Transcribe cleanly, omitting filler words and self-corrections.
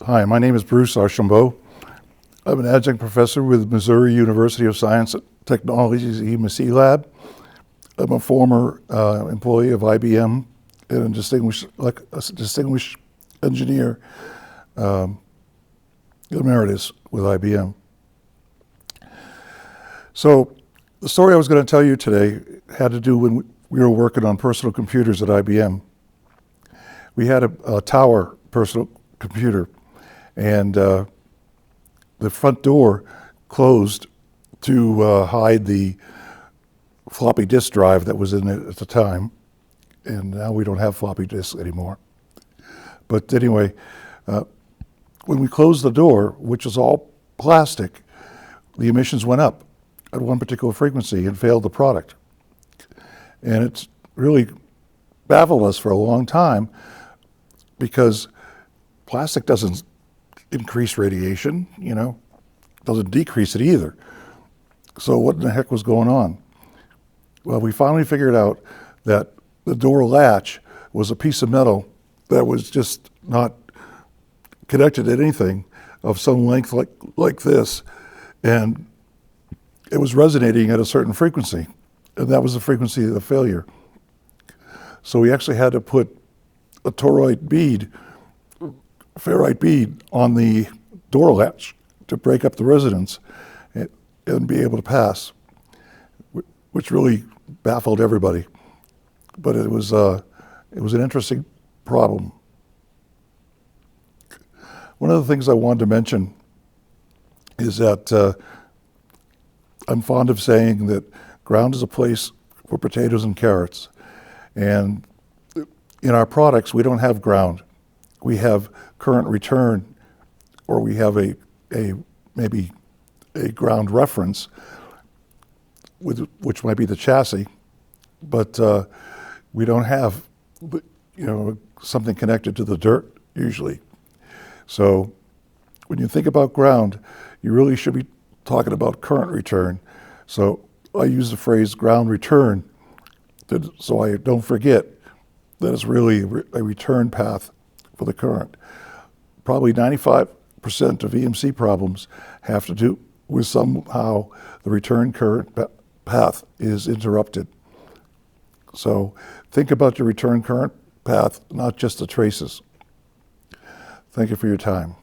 Hi, my name is Bruce Archambault. I'm an adjunct professor with Missouri University of Science and Technology's EMC lab. I'm a former employee of IBM and a distinguished engineer emeritus with IBM. So the story I was going to tell you today had to do when we were working on personal computers at IBM. We had a tower personal computer, and the front door closed to hide the floppy disk drive that was in it at the time, and now we don't have floppy disks anymore. But anyway, when we closed the door, which was all plastic, the emissions went up at one particular frequency and failed the product. And it's really baffled us for a long time because plastic doesn't increase radiation, doesn't decrease it either. So what in the heck was going on? Well, we finally figured out that the door latch was a piece of metal that was just not connected to anything of some length like this, and it was resonating at a certain frequency, and that was the frequency of the failure. So we actually had to put a ferrite bead on the door latch to break up the resonance and be able to pass, which really baffled everybody. But it was an interesting problem. One of the things I wanted to mention is that I'm fond of saying that ground is a place for potatoes and carrots. And in our products, we don't have ground. We have current return, or we have maybe a ground reference, which might be the chassis, but we don't have something connected to the dirt usually. So when you think about ground, you really should be talking about current return. So I use the phrase ground return so I don't forget that it's really a return path for the current. Probably 95% of EMC problems have to do with somehow the return current path is interrupted. So think about your return current path, not just the traces. Thank you for your time.